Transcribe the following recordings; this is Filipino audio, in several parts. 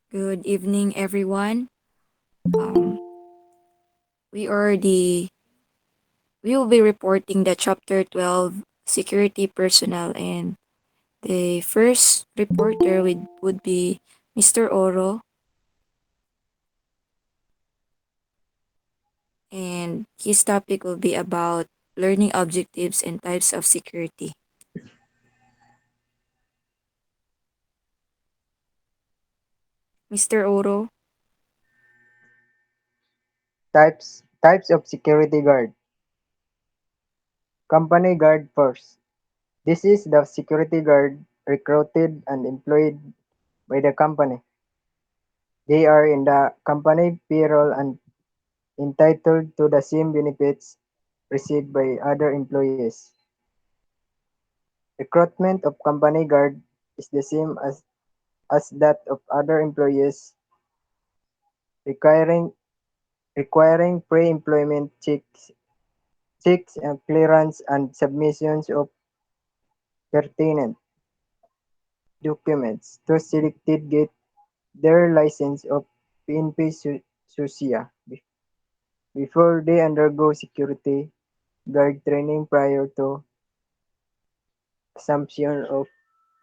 Good evening, everyone. Um, we are the we will be reporting the chapter 12 security personnel, and the first reporter would be Mr. Oro, and his topic will be about learning objectives and types of security. Mr. Oro. Types of security guard. Company guard first. This is the security guard recruited and employed by the company. They are in the company payroll and entitled to the same benefits received by other employees. Recruitment of company guard is the same as that of other employees, requiring requiring pre-employment checks and clearance and submissions of pertinent documents to selected get their license of PNP SUSIA before they undergo security guard training prior to assumption of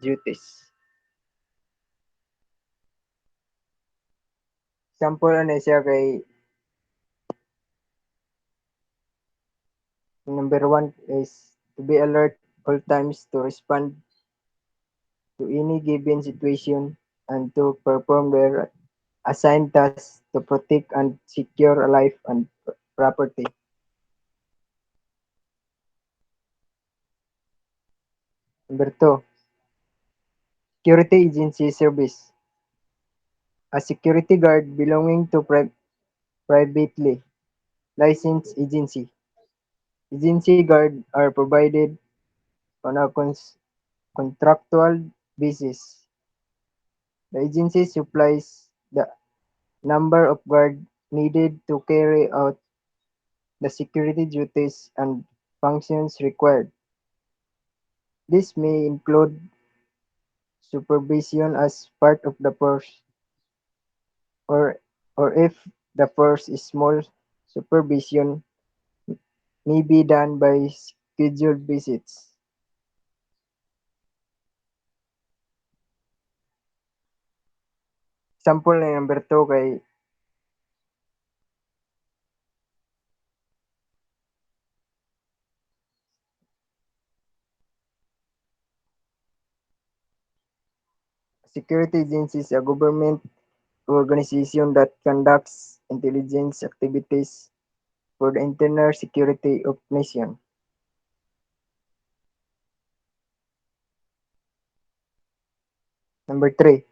duties. Sample ano siya kay number one is to be alert all times to respond to any given situation and to perform their assigned tasks to protect and secure life and property. Number two, security agency service. A security guard belonging to privately licensed agency. Agency guard are provided on a contractual basis. The agency supplies the number of guard needed to carry out the security duties and functions required. This may include supervision as part of the force, or or if the force is small, supervision may be done by scheduled visits. Example na number 2 kay security agencies, a government organization that conducts intelligence activities for the internal security of nation. Number 3,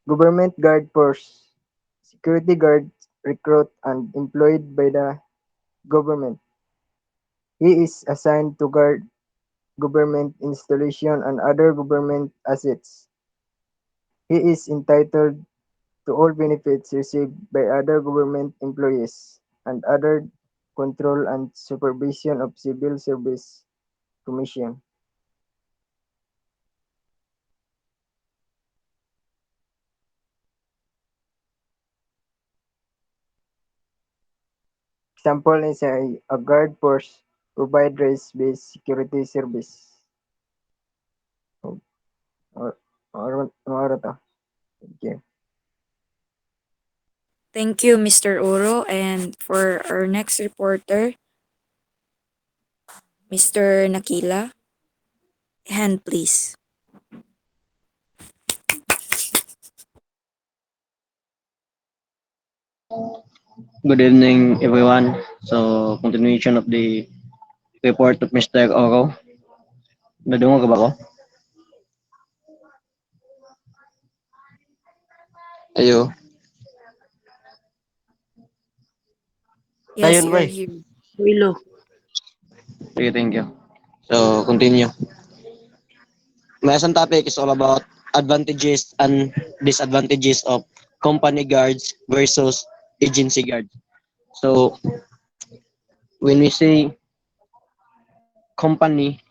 government guard force. Security guards recruit and employed by the government. He is assigned to guard government installation and other government assets. He is entitled to all benefits received by other government employees and other control and supervision of civil service commission. Example is a guard force provide race-based security service. Or, or to. Thank you. Thank you, Mr. Oro. And for our next reporter, Mr. Naquilla. Hand, please. Good evening, everyone. So, continuation of the report of Mr. Oro. Nadungo ka ba ko? Ayo. Yes, Dayon you're ba here. Willow. Sige, thank you. So, continue. My isang topic is all about advantages and disadvantages of company guards versus agency guards. So, when we say company,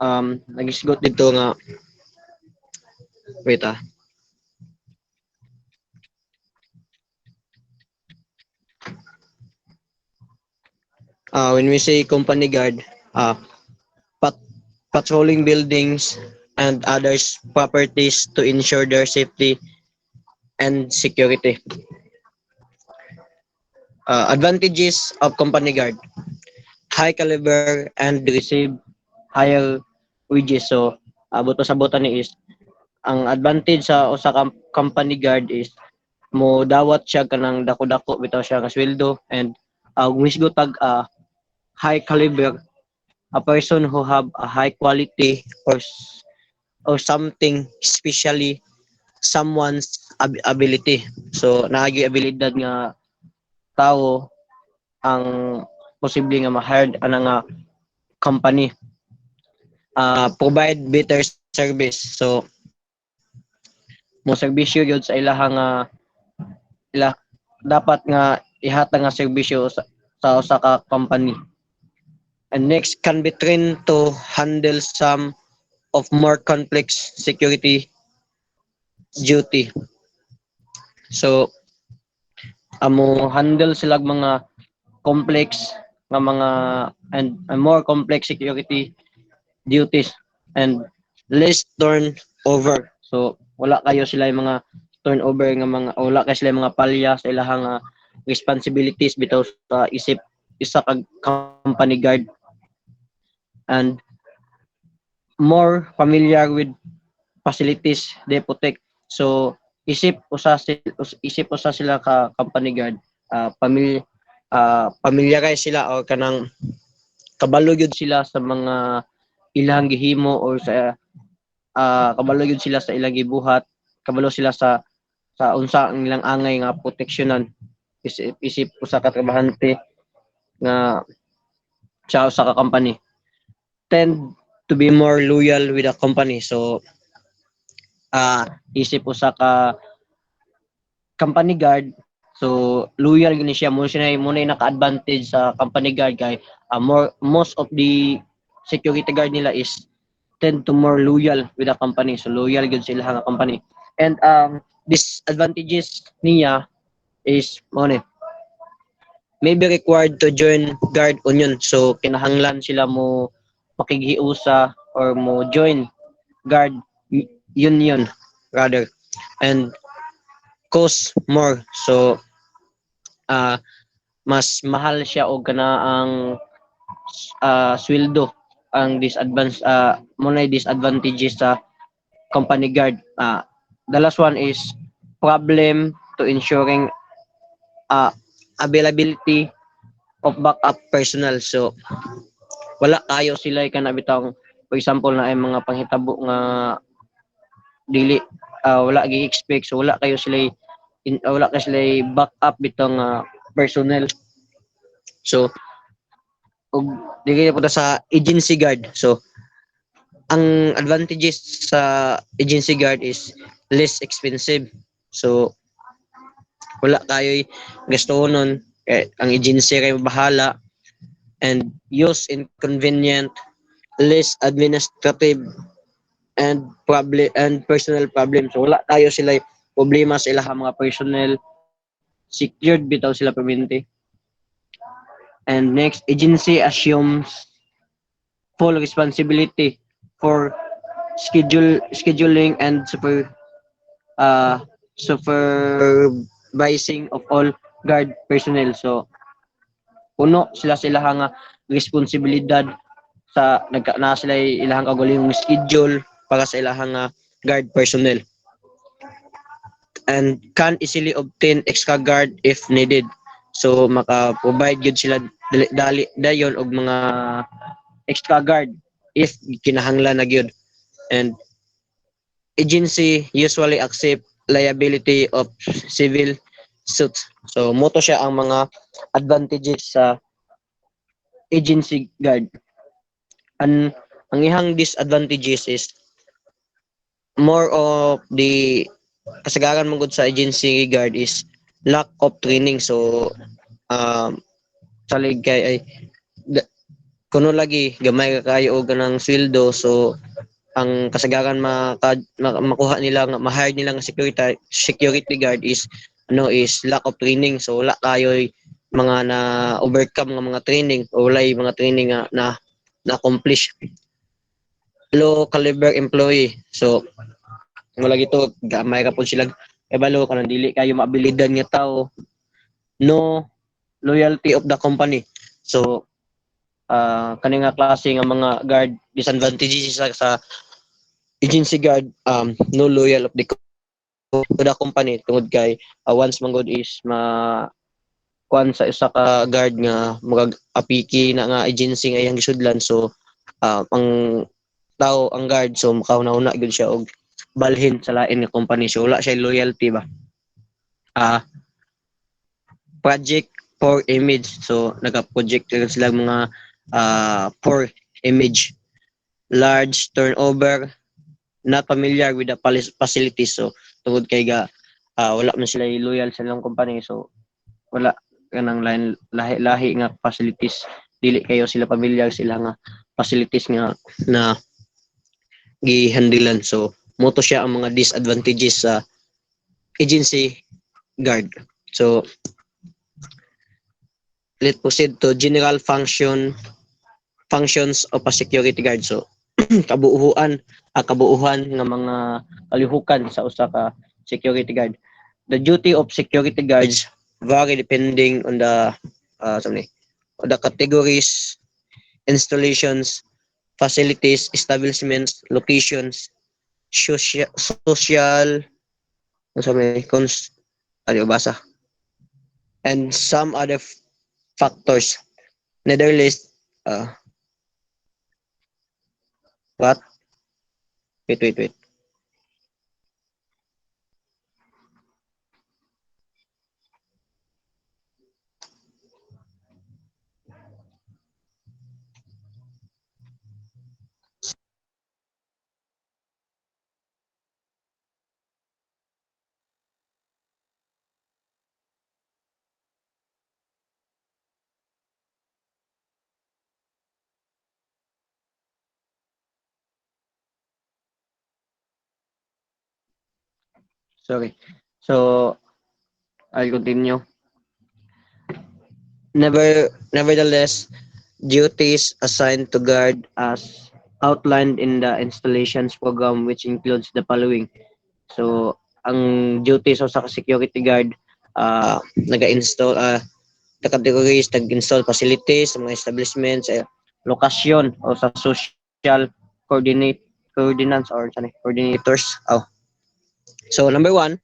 nagisgot dito nga, wait When we say company guard, uh, pat patrolling buildings and others properties to ensure their safety and security. Advantages of company guard: high caliber and receive higher wages. So, buto sa buta ni is ang advantage sa usa ka company guard is mo dawat siya kanang dako-dako bitaw siya nga sweldo, and gumisgo tag high caliber, a person who have a high quality or something, especially someone's ability. So naagi abilidad nga tao ang posible nga ma-hired ana nga company. Provide better service. So mo serbisyo gyud sa ila dapat nga ihatag nga serbisyo sa usa ka company. And next, can be trained to handle some of more complex security duty. So amo handle sila mga complex nga mga and more complex security duties, and less turnover. So wala kayo sila yung mga turnover nga mga wala kayo sila yung mga palya sa ilahang responsibilities bitaw sa isip isa ka company guard, and more familiar with facilities they protect. So isip usa sila ka company guard, familiarize sila or kanang kabalo gyud sila sa mga ilang gihimo or sa kabalo gyud sila sa ilang gibuhat, kabalo sila sa unsa ang ilang angay nga proteksyonan. Isip usa ka trabahante nga sa ka company tend to be more loyal with the company. So isip usa ka company guard, so loyal gini siya mo na naka-advantage sa company guard kay most of the security guard nila is tend to more loyal with the company. So loyal gyud sila nga company. And disadvantages niya is mo ni may be required to join guard union. So kinahanglan sila mo makighiusa or mo join guard union rather, and cost more. So uh, mas mahal siya og kana ang sweldo. Ang muna disadvantages sa company guard. The last one is problem to ensuring availability of backup personnel. So wala kayo sila kana bitang, for example na ay mga panghitabo nga dili wala gi-expect, so wala kayo sila backup bitong personnel. So og dili po sa agency guard. So ang advantages sa agency guard is less expensive. So wala kayo gastohonon, ang agency kayo bahala, and use inconvenient, less administrative and personal problems. So wala kayo sila problema sa ilang mga personnel, secured bitaw sila permanente. And next, agency assumes full responsibility for scheduling and supervising of all guard personnel. So puno sila nga responsibilidad sa na sila ilahang kagulingong schedule para sa ilahang guard personnel, and can easily obtain extra guard if needed. So maka-provide gyud sila dali dayon og mga extra guard if kinahanglan na gyud. And agency usually accept liability of civil suits. So moto siya ang mga advantages sa agency guard. And ang ihang disadvantages is more of the kasagaran mong sa agency guard is lack of training. So salig kay ay kuno lagi gamay ka kayo og ganang sweldo, so ang kasagaran makuha nila nga ma-hire nila nga security guard is lack of training. So wala kayo mga na overcome nga mga training o walay mga training nga na accomplish. Low caliber employee. So wala gito gamay ra pud sila kabalo kanang dili kayo maabilidad nga tao, no loyalty of the company. So kani nga klase nga mga guard disadvantages sa agency guard, no loyal of the to the company tungod kay once man god is kuan sa isa ka guard nga magag apiki na nga agency nga iyang gisudlan. So ang tao ang guard, so makauna-una gyud siya og balhin sa lain nga company, so wala siya loyalty ba. ah Project poor image, so naka-project sila mga poor image, large turnover, not familiar with the facilities. So tungod kay wala man sila loyal sa ilang company, so wala kanang lahi nga facilities, dili kayo sila familiar sila nga facilities nga na gihandilan. So moto siya ang mga disadvantages sa agency guard. So let's proceed to general functions of a security guard. So kabuuhan nga mga kalihukan sa usa ka security guard. The duty of security guards vary depending on the categories, installations, facilities, establishments, locations, social, basa, and some other factors. Netherlands, what? Wait. Sorry. So I'll continue. Nevertheless, duties assigned to guard as outlined in the installations program, which includes the following. So ang duties sa security guard, naga-install the categories, nag-install facilities sa mga establishments, lokasyon o sa social coordinates or coordinators. So number one,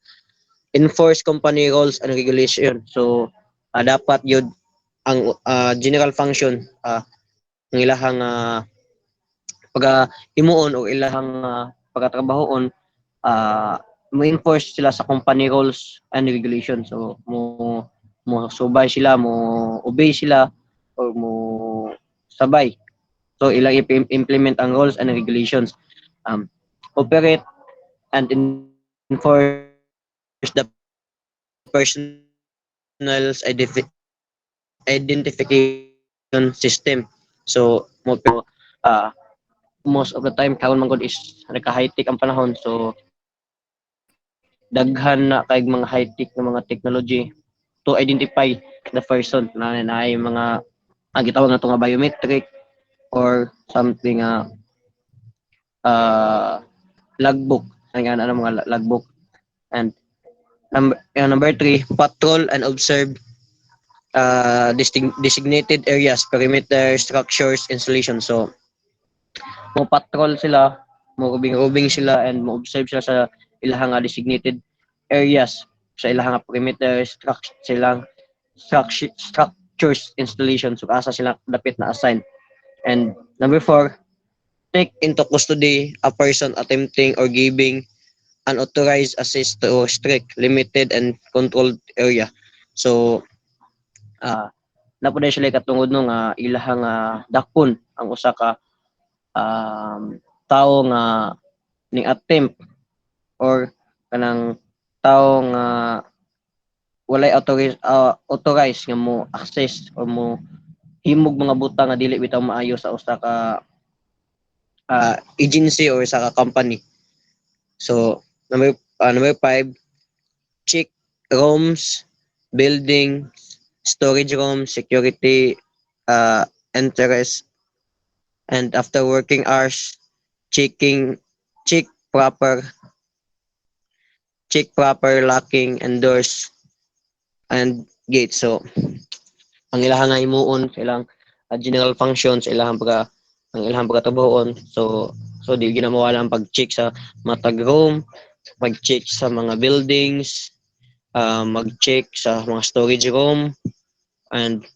enforce company rules and regulation. So dapat yun ang general function ng ilahang pag-himuon o ilahang pagkatrabahoon, mo-enforce sila sa company rules and regulations. So mo subay sila, mo obey sila, or mo sabay. So ilang implement ang rules and regulations. Operate and enforce the personal's identification system. So most of the time karon man gud is naka-high-tech ang panahon, so daghan na kay mga high-tech na mga technology to identify the person na ay mga ang gitawag na nga biometric or something logbook, ang ano mga logbook. And number three, patrol and observe designated areas, perimeter structures, installation. So mo patrol sila, mo ubing sila, and mo observe sila sa ilahang designated areas, sa ilahang perimeter structures, installation. So asa sila dapit na assign. And number four, take into custody a person attempting or giving unauthorized access to strict, limited, and controlled area. So napod sila katungod no nga ilahang dakpon ang usa ka tao nga ning attempt or kanang tao nga walay authorized nga mo access or mo himog mga butang nga dili bitaw maayo sa usa ka agency or sa ka company. So number five, check rooms, buildings, storage room, security, uh, interest, and after working hours, checking, check proper, check proper locking and doors and gates. So, ang ilahang nga himuon sa ilang general functions sa ilahang ang ilahang pagkatabuon. So di ginamawala ang pag-check sa matag room, mag-check sa mga buildings, mag-check sa mga storage room and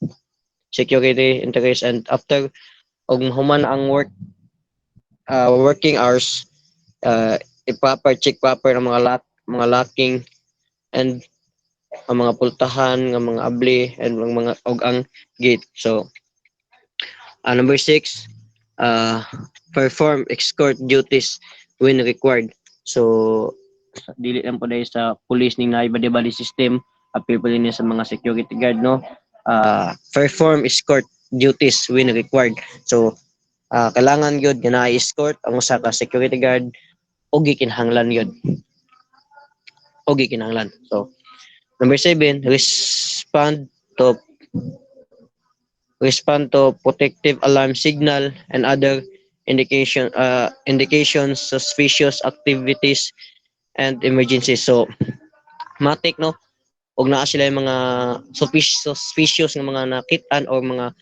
security interest, and after og human ang working hours, i-proper check proper ang mga locking and ang mga pultahan ng mga abli and ang mga og ang gate. So number 6, uh, perform escort duties when required. So, dili lang po dahil sa police ning na iba-bali system, appear po din sa mga security guard, no? Perform escort duties when required. So, kailangan yun na escort ang usa ka security guard o gikinahanglan yun. O gikinahanglan. So, number 7, to respond to protective alarm signal and other indications, suspicious activities and emergencies. So matik, no, og naa sila yung mga suspicious nga mga nakitaan or mga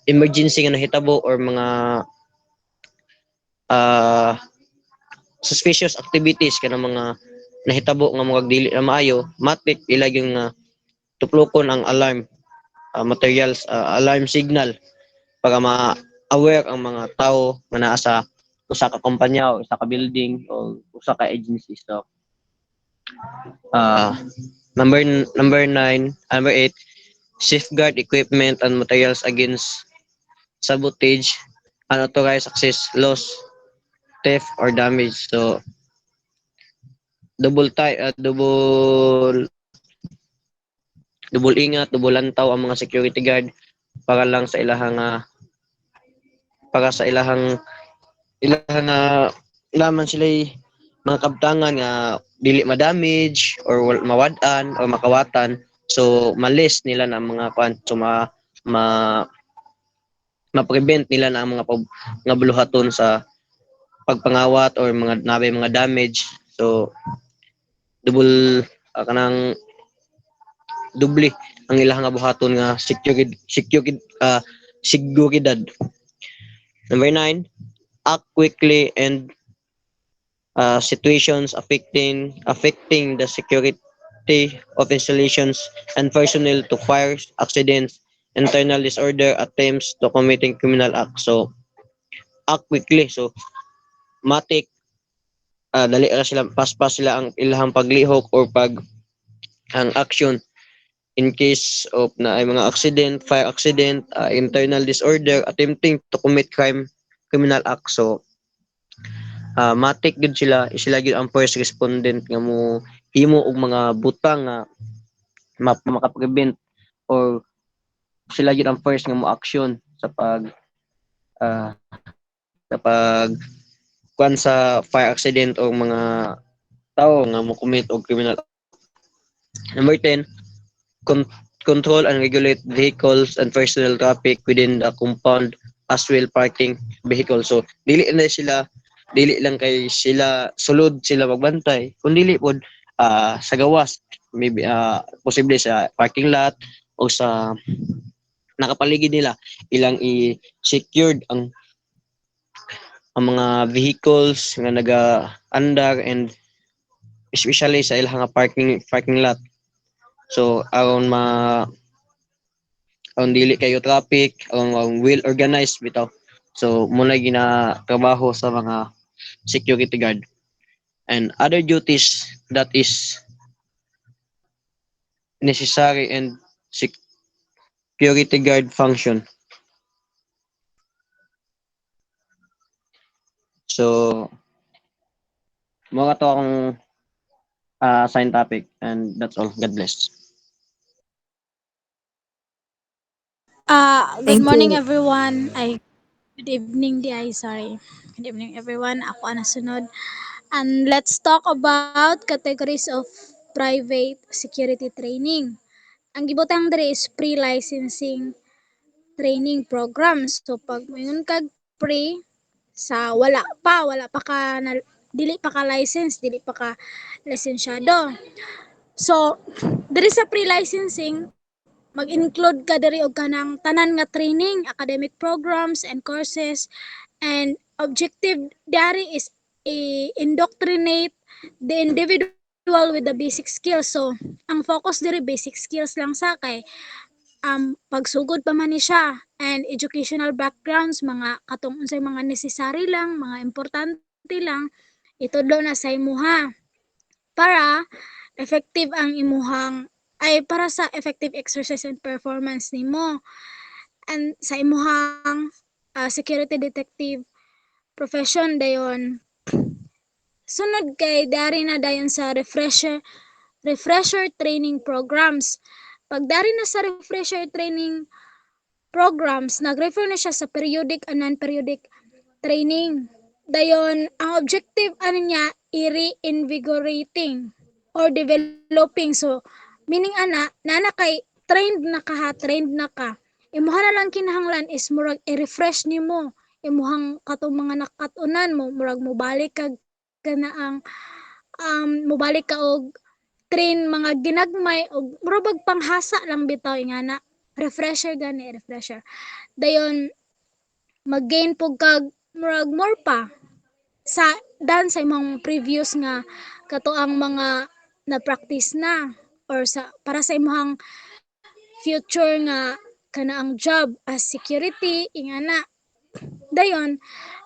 emergency nga nahitabo or mga uh, suspicious activities kana mga nahitabo nga mga dili na maayo, matik ilag yung tuplokon ang alarm materials, alarm signal para ma-aware ang mga tao nga naa sa usa ka kumpanya o usa ka building o usa ka agency. So, uh, number 8, safeguard equipment and materials against sabotage, unauthorized access, loss, theft, or damage. So, double ingat, double lantaw ang mga security guard para lang sa ilahang para sa ilahang laman sila mga kabtangan nga dili ma-damage or mawad-an or makawatan. So malis nila na mga kwan, so ma ma-prevent nila na ang mga nga buluhaton sa pagpangawat or mga nabay mga damage. So double kanang dubli ang ilang nga buhaton nga seguridad. Number 9, act quickly and situations affecting the security of installations and personnel to fires, accidents, internal disorder, attempts to committing criminal acts. So act quickly. So matik, dali ra sila, paspas sila ang ilahang paglihok or pag ang action in case of na ay mga accident, fire accident, internal disorder, attempting to commit criminal act. So matik gud sila gud ang first respondent nga mo himo og mga butang nga makaprevent or sila gud ang first nga mo action sa pag kuan sa fire accident o mga tao nga mo commit og criminal act. Number 10, control and regulate vehicles and personal traffic within the compound as well parking vehicle. So dili lang kay sila sulod sila magbantay, kun dili pod sa gawas, maybe posible sa parking lot o sa nakapaligid nila ilang i-secured ang mga vehicles nga naga-andar and especially sa ilang parking lot. So aron dili kayo traffic, aron well organized bitaw. So muna gina-trabaho sa mga security guard and other duties that is necessary and security guard function. So mo to akong assigned topic, and that's all. God bless. Good Thank morning you. everyone. Good evening di ay sorry. Good evening everyone. Ako ang nasunod. And let's talk about categories of private security training. ang gibutang diri is pre-licensing training program. So pag mayun kag pre sa wala pa ka na, dili pa ka license, dili pa ka lisensyado. So diri sa pre-licensing mag-include ka diri og kanang tanan nga training, academic programs and courses, and objective dari is indoctrinate the individual with the basic skills. So ang focus diri basic skills lang sa kay pagsugod pa man ni siya, and educational backgrounds, mga katong unsay mga necessary lang, mga importante lang itudlo na sa imuha para effective ang imuhang para sa effective exercise and performance nimo, and sa imuhang security detective profession dayon. Sunod kay dari na dayon sa refresher training programs. Pag dari na sa refresher training programs, nag-refer na siya sa periodic and non-periodic training. Dayon, ang objective ano niya, i-reinvigorating or developing. So, meaning nana kay trained na ka. Imuha na lang kinahanglan is murag i-refresh nimo imuhang katong mga nakatunan mo, murag mobalik ka kana ang mobalik ka og train mga ginagmay og murag panghasa lang bitaw ingana. Refresher gani, refresher. Dayon mag-gain pug kag murag more pa sa dan sa imong previous nga katuang mga na-practice na, or sa para sa imong future nga kanaang job as security ingana. Dayon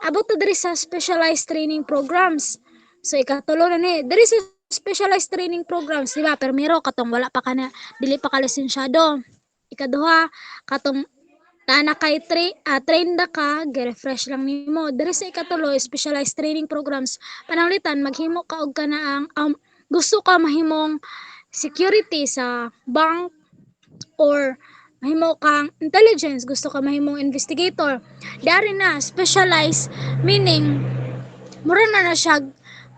abot to diri sa specialized training programs. So ikatulo na ni diri sa specialized training programs, di ba? Primero katong wala pa ka na, dili pa ka lisensyado. Ikaduha katong na kay train na ka, refresh lang nimo. Diri sa ikatulo, specialized training programs, pananglitan maghimo ka og kanaang gusto ka mahimong security sa bank, or mahimo kang intelligence, gusto ka mahimong investigator. Dari na specialized, meaning mura na siya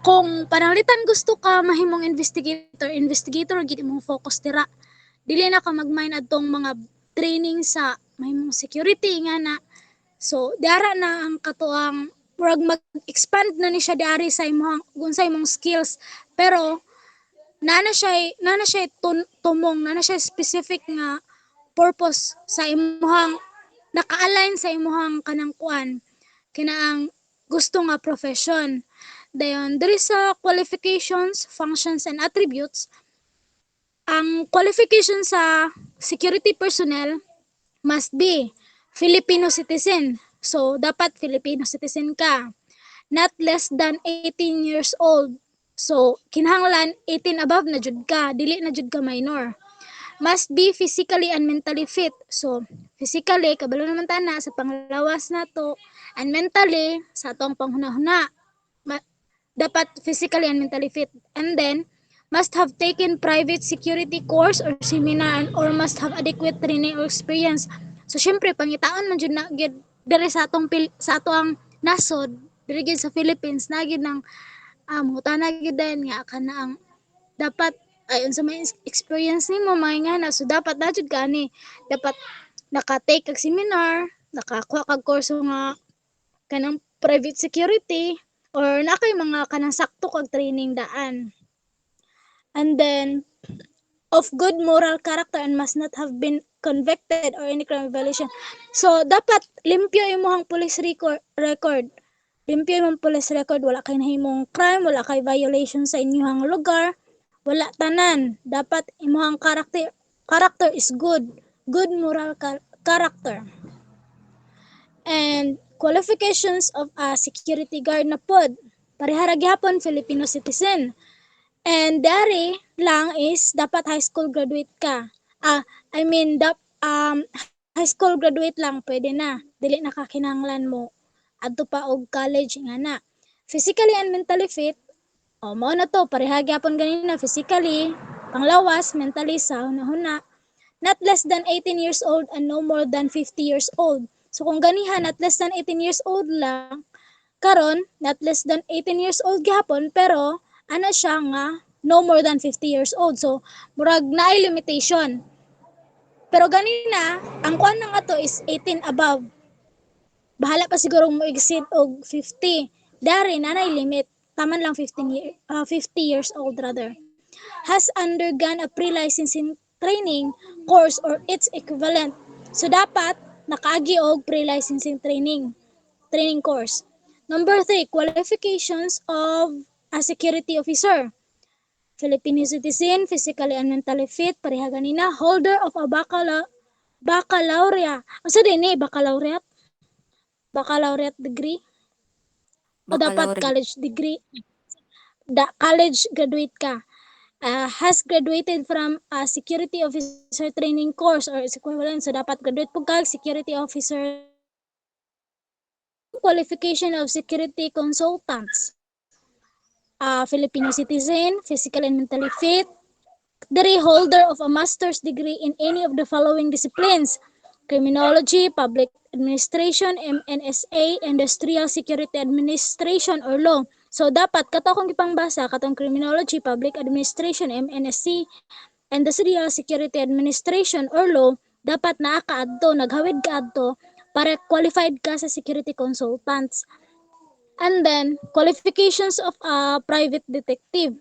kung pananglitan gusto ka mahimong investigator gid imong focus dira. Dili na ka magmain adtong mga training sa mahimong security nga na. So dara na ang katuang murag mag-expand na ni siya dari sa imong unsay imong skills, pero nana siya tumong, nana siya specific nga purpose sa imuhang naka-align sa imuhang kanang kuan kinaang gusto nga profession. Dayon diri sa qualifications, functions and attributes, ang qualification sa security personnel must be Filipino citizen. So dapat Filipino citizen ka. Not less than 18 years old. So kinahanglan 18 above na jud ka, dili na jud ka minor. Must be physically and mentally fit. So physically kabalo naman tana sa panglawas nato, and mentally sa atong panghunahuna. Dapat physically and mentally fit. And then must have taken private security course or seminar, and or must have adequate training or experience. So syempre pangitaon man jud na gid diri sa atong sa ato ang nasod diri gid sa Philippines na gid ng mangutana gid din nga kana ang dapat ay unsa may experience nimo maingana. So dapat na jud kani dapat naka-take kag seminar, nakakuha kag kurso nga kanang private security, or na kay mga kanang sakto kag training daan. And then of good moral character and must not have been convicted or any crime violation. So dapat limpyo imong police record. Limpyo imong police record, wala kay nahimong crime, wala kay violation sa inyong lugar, wala tanan. Dapat imong character is good. Good moral character. And qualifications of a security guard na pod. Parehara gyapon Filipino citizen. And dari lang is dapat high school graduate ka. I mean high school graduate lang pwede na. Dili na ka kinahanglan mo adto pa og college nga na. Physically and mentally fit. Mao na to pareha gyapon ganina, physically, panglawas, mentally sa hunahuna. Not less than 18 years old and no more than 50 years old. So kung ganihan at less than 18 years old lang, karon not less than 18 years old gyapon, pero ana siya nga no more than 50 years old. So murag naay limitation. Pero ganina, ang kuan nang ato is 18 above. Bahala pa siguro mo exceed og 50. Dari nanay limit. Taman lang 50 years old rather. Has undergone a pre-licensing training course or its equivalent. So dapat nakaagi og pre-licensing training course. Number 3, qualifications of a security officer. Filipino citizen, physically and mentally fit, pareha ganina, holder of a baccalaureate. Asa din baccalaureate? Baccalaureate degree o dapat Baccalaureate. college degree? College graduate ka. Has graduated from a security officer training course or its equivalent. So dapat graduate po kag security officer training course. 2, qualification of security consultants. Filipino citizen, physical and mentally fit, the holder of a master's degree in any of the following disciplines: criminology, public administration, MNSA, industrial security administration, or law. So dapat kato akong ipangbasa katong criminology, public administration, MNSC, industrial security administration or law, dapat naa ka adto, naghawid ka adto para qualified ka sa security consultants. And then, qualifications of a private detective.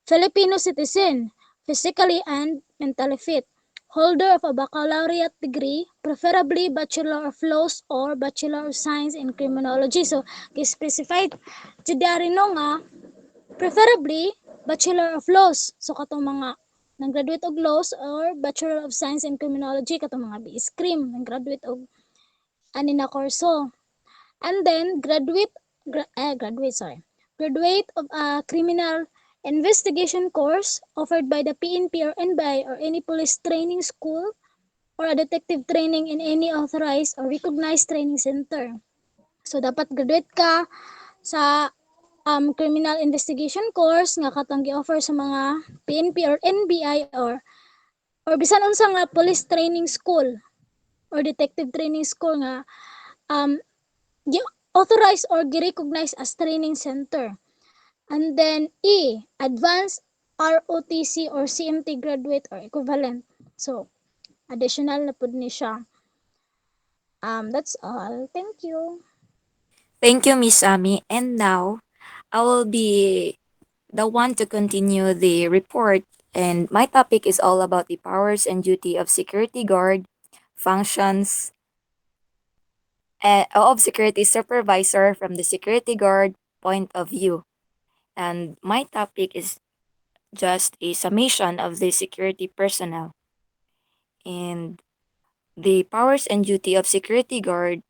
Filipino citizen, physically and mentally fit, holder of a baccalaureate degree, preferably Bachelor of Laws or Bachelor of Science in Criminology. So, specified jud no nga, preferably Bachelor of Laws. So, katong mga nag-graduate og laws or Bachelor of Science in Criminology, katong mga BS-Crim, nag-graduate og ani na kurso. And then graduate of a criminal investigation course offered by the PNP or NBI or any police training school or a detective training in any authorized or recognized training center. So dapat graduate ka sa criminal investigation course nga katong gi-offer sa mga PNP or NBI or bisan unsa nga police training school or detective training school nga um authorized or gi-recognize as training center. And then advanced ROTC or CMT graduate or equivalent. So, additional na pud ni siya. That's all. Thank you. Thank you, Miss Ami. And now, I will be the one to continue the report. And my topic is all about the powers and duty of security guard, functions of security supervisor from the security guard point of view. And my topic is just a summation of the security personnel. And the powers and duty of security guard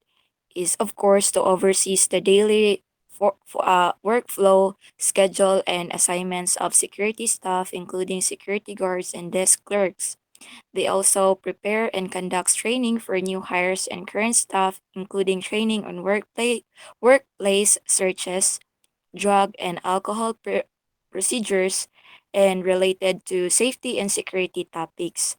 is, of course, to oversee the daily workflow, schedule, and assignments of security staff, including security guards and desk clerks. They also prepare and conduct training for new hires and current staff, including training on workplace searches, drug and alcohol procedures, and related to safety and security topics.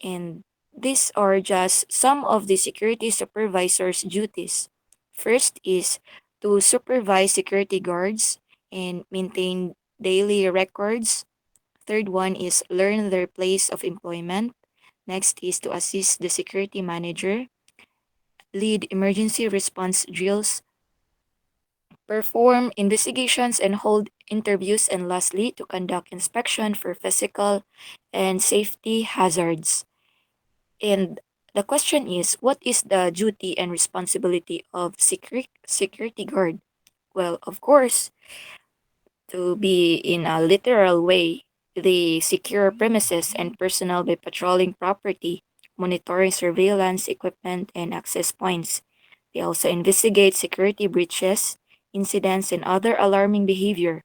And these are just some of the security supervisor's duties. First is to supervise security guards and maintain daily records. Third one is learn their place of employment. Next is to assist the security manager, lead emergency response drills, perform investigations and hold interviews, and lastly, to conduct inspection for physical and safety hazards. And the question is, what is the duty and responsibility of security guard? Well, of course, to be in a literal way, they secure premises and personnel by patrolling property, monitoring surveillance equipment and access points. They also investigate security breaches, incidents, and other alarming behavior,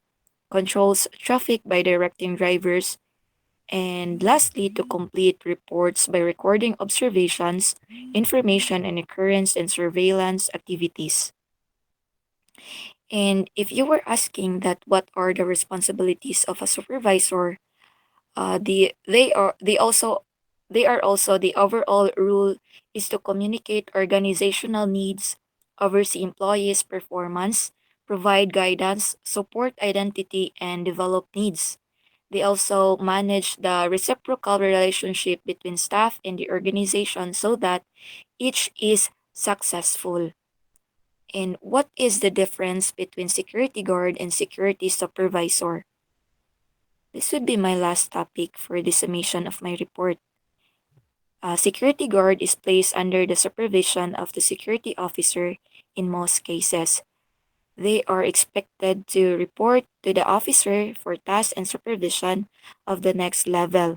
controls traffic by directing drivers, and lastly, to complete reports by recording observations, information, and occurrence and surveillance activities. And if you were asking that what are the responsibilities of a supervisor, they are also the overall rule is to communicate organizational needs, oversee employees' performance, provide guidance, support identity, and develop needs. They also manage the reciprocal relationship between staff and the organization so that each is successful. And what is the difference between security guard and security supervisor? This would be my last topic for the summation of my report. A security guard is placed under the supervision of the security officer in most cases. They are expected to report to the officer for task and supervision of the next level.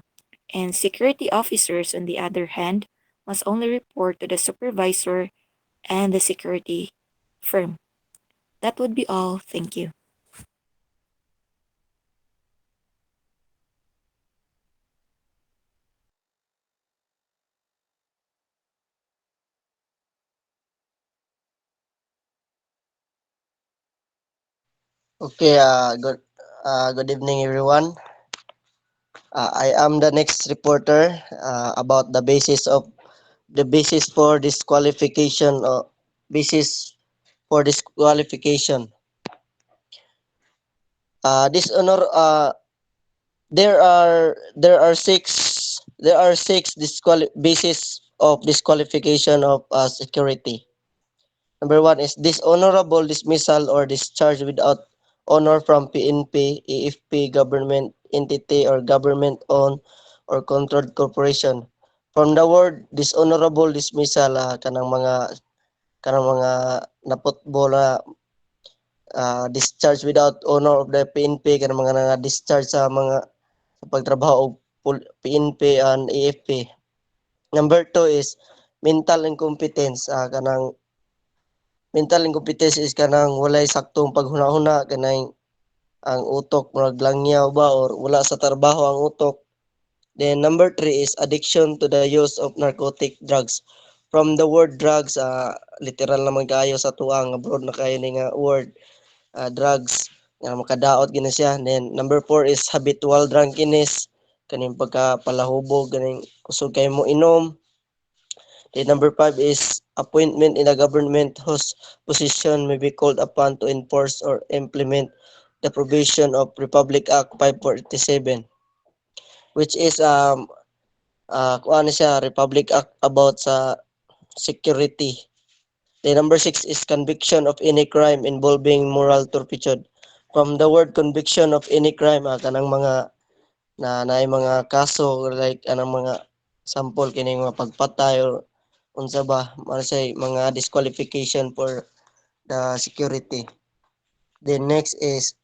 And security officers, on the other hand, must only report to the supervisor and the security firm. That would be all. Thank you. Okay, good evening everyone. I am the next reporter about the basis for disqualification or basis for disqualification. Dishonor there are six basis of disqualification of security. Number one is dishonorable dismissal or discharge without honor from PNP, AFP, government entity, or government-owned or controlled corporation. From the word dishonorable dismissal, kanang mga naputbo na discharge without honor of the PNP, kanang mga nga discharge sa mga sa pagtrabaho og PNP and AFP. Number two is mental incompetence, mental incompetence is kanang walay saktong paghuna-huna kanay ang utok murag langyaw ba or wala sa trabaho ang utok. Then number three is addiction to the use of narcotic drugs. From the word drugs, literal naman kayo sa tuang abroad na kayo ni nga word, drugs nga makadaot gina siya. Then number four is habitual drunkenness, kaning pagkapalahubog kaning kusog kay mo inom. Then number five is appointment in a government whose position may be called upon to enforce or implement the provision of Republic Act 547, which is kuha na siya Republic Act about sa security. The number six is conviction of any crime involving moral turpitude. From the word conviction of any crime, kanang mga na mga kaso like anang mga sample kini mga pagpatay or unsa ba say mga disqualification for the security. The next is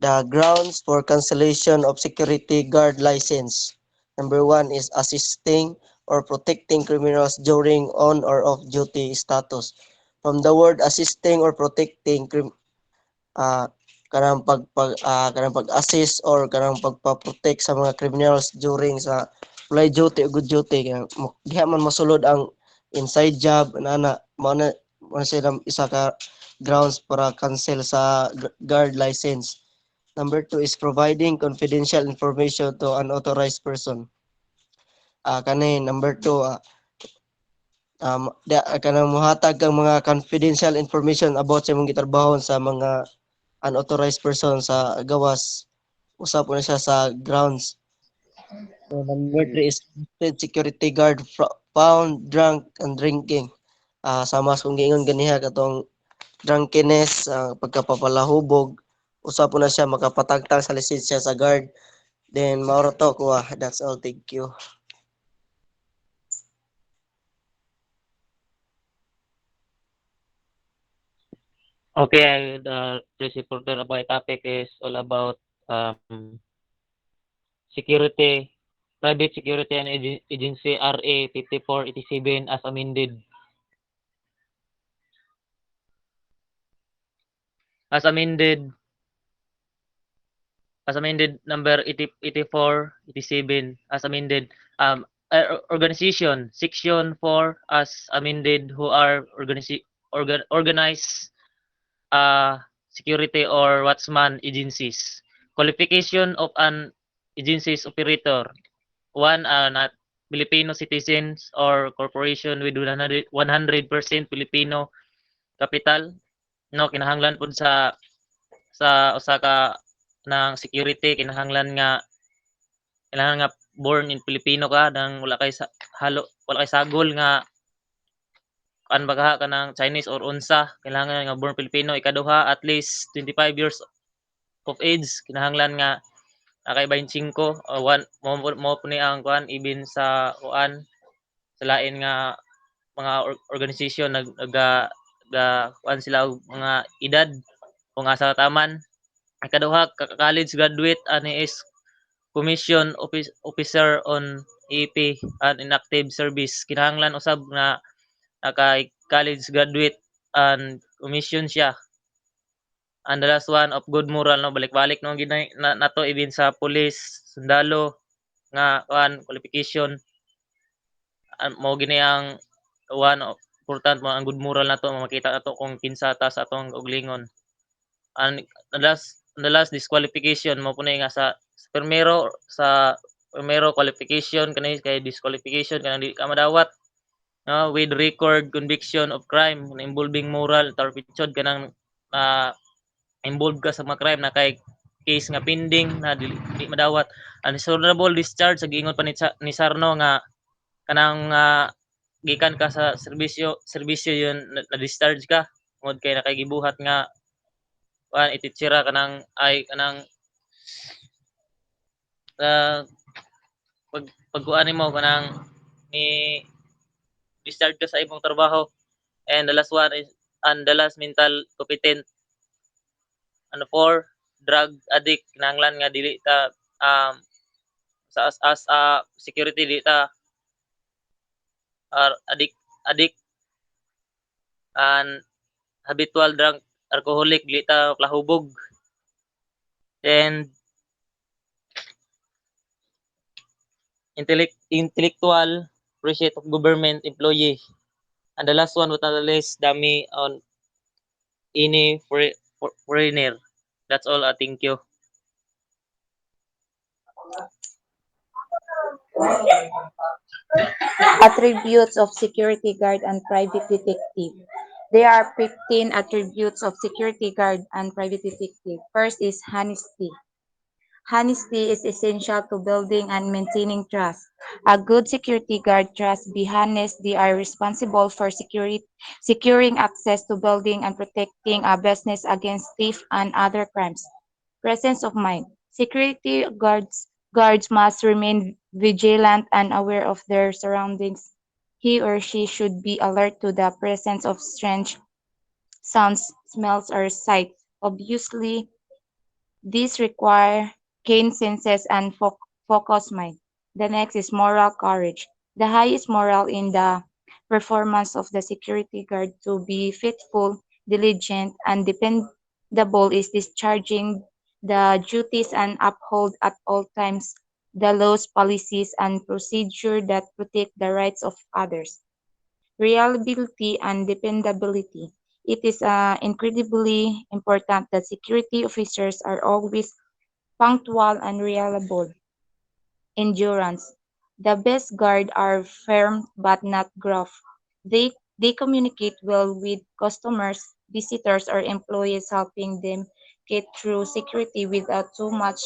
the grounds for cancellation of security guard license. Number one is assisting or protecting criminals during on or off duty status. From the word assisting or protecting, uh, kanang pag-assist or kanang pagpa-protect sa mga criminals during sa fly duty o good duty kaya diha man masulod ang inside job mo na sila isa ka grounds para cancel sa guard license. Number two is providing confidential information to unauthorized person. Kani number two, kanang muhatag kang mga confidential information about sa imong gitrabahon sa mga unauthorized person sa gawas. Usap po na siya sa grounds. So, number three is security guard found drunk and drinking. Sama kung giingon ganiha katong drunkenness, pagkapapalahubog, usap po na siya makapatagtang sa lisensya sa guard. Then mauro to ko. That's all. Thank you. Okay, this reporter about topic is all about security, private security and agency RA 5487 as amended. As amended, number 80, 84, 87 as amended. Organization section 4 as amended who are organized security or watchman agencies. Qualification of an agency's operator. One, not Filipino citizens or corporation with 100% Filipino capital. No, kinahanglan pud sa usa ka ng security kinahanglan nga born in Filipino ka nang wala kay sagol nga kan bagaha ka ng Chinese or unsa kinahanglan nga born Filipino. Ikaduha, at least 25 years of age kinahanglan nga nakay 25 o mo po ni ang kuan ibin sa kuan sa lain nga mga organisasyon kuan sila og mga edad kung asa taman. Ikaduha, college graduate ani is officer on EP and inactive service kinahanglan usab nga naka college graduate and commission siya. And the last one of good moral, no, balik-balik no ginay nato ibin sa police, sundalo nga kuan qualification mo gini ang one of important mo ang good moral nato makita nato kung kinsa ta sa atong uglingon. And the last disqualification mo punay nga sa primero qualification kanay kay disqualification kanang di ka madawat no, with record conviction of crime involving moral turpitude kanang uh, involved ka sa mga crime na kay case nga pending na di madawat. Ang dishonorable discharge sa giingon pa ni Sarno nga kanang gikan ka sa serbisyo yun na discharge ka ngod kay nakagibuhat nga ititsira kanang ay kanang uh, pagkuan mo kanang ni discharge ka sa imong trabaho. And the last one is and the last mental competent ano for drug addict kinahanglan nga dili ta sa as a security dili ta addict and habitual drug alcoholic dili ta plahubog. And intellectual pursuit of government employee. And the last one but not the least dami on ini foreigner. That's all. Thank you. Attributes of security guard and private detective. There are 15 attributes of security guard and private detective. First is honesty. Honesty is essential to building and maintaining trust. A good security guard trusts be honest. They are responsible for securing access to building and protecting a business against theft and other crimes. Presence of mind. Security guards must remain vigilant and aware of their surroundings. He or she should be alert to the presence of strange sounds, smells, or sights. Obviously, these require keen senses and focused mind. The next is moral courage. The highest moral in the performance of the security guard to be faithful, diligent, and dependable is discharging the duties and uphold at all times the laws, policies, and procedure that protect the rights of others. Reliability and dependability. It is incredibly important that security officers are always punctual and reliable. Endurance. The best guard are firm but not gruff. They communicate well with customers, visitors, or employees, helping them get through security without too much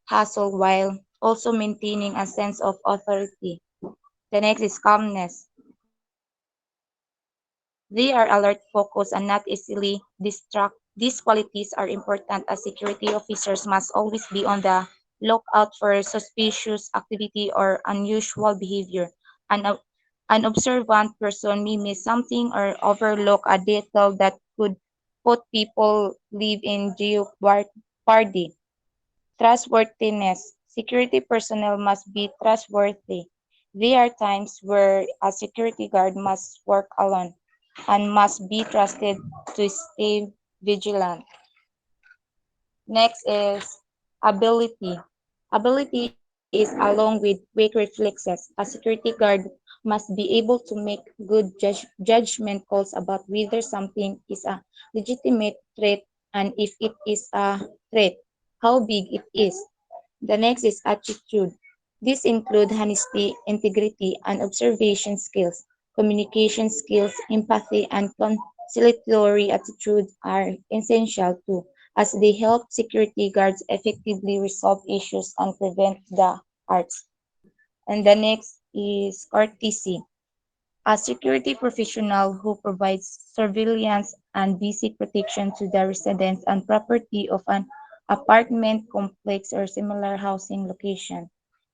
hassle while also maintaining a sense of authority. The next is calmness. They are alert, focused, and not easily distracted. These qualities are important as security officers must always be on the lookout for suspicious activity or unusual behavior. An, an observant person may miss something or overlook a detail that could put people live in jeopardy. Trustworthiness. Security personnel must be trustworthy. There are times where a security guard must work alone and must be trusted to stay vigilant. Next is ability. Ability is along with quick reflexes. A security guard must be able to make good judgment calls about whether something is a legitimate threat and if it is a threat, how big it is. The next is attitude. These include honesty, integrity, and observation skills. Communication skills, empathy, and conciliatory attitude are essential too. as they help security guards effectively resolve issues and prevent the arts. And the next is courtesy. A security professional who provides surveillance and basic protection to the residents and property of an apartment complex or similar housing location.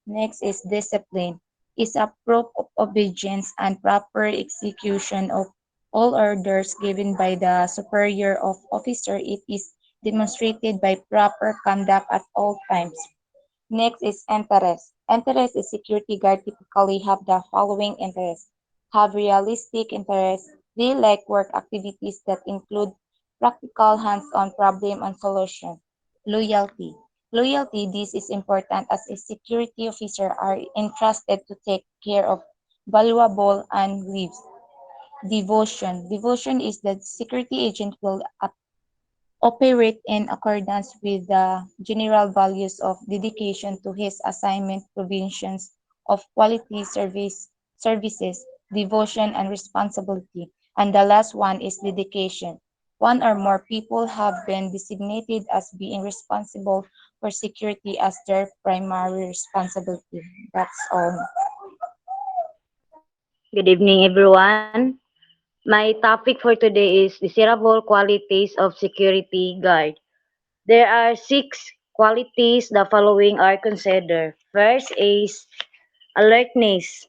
Next is discipline. Is a proof of obedience and proper execution of all orders given by the superior of officer. It is demonstrated by proper conduct at all times. Next is interest. Interest is security guard typically have the following interests. Have realistic interest. They like work activities that include practical hands-on problem and solution. Loyalty. Loyalty, this is important as a security officer are entrusted to take care of valuable and lives. Devotion. Devotion is that security agent will operate in accordance with the general values of dedication to his assignment provisions of quality services, devotion, and responsibility. And the last one is dedication. One or more people have been designated as being responsible for security as their primary responsibility. That's all. Good evening, everyone. My topic for today is desirable qualities of security guard. There are six qualities the following are considered. First is alertness.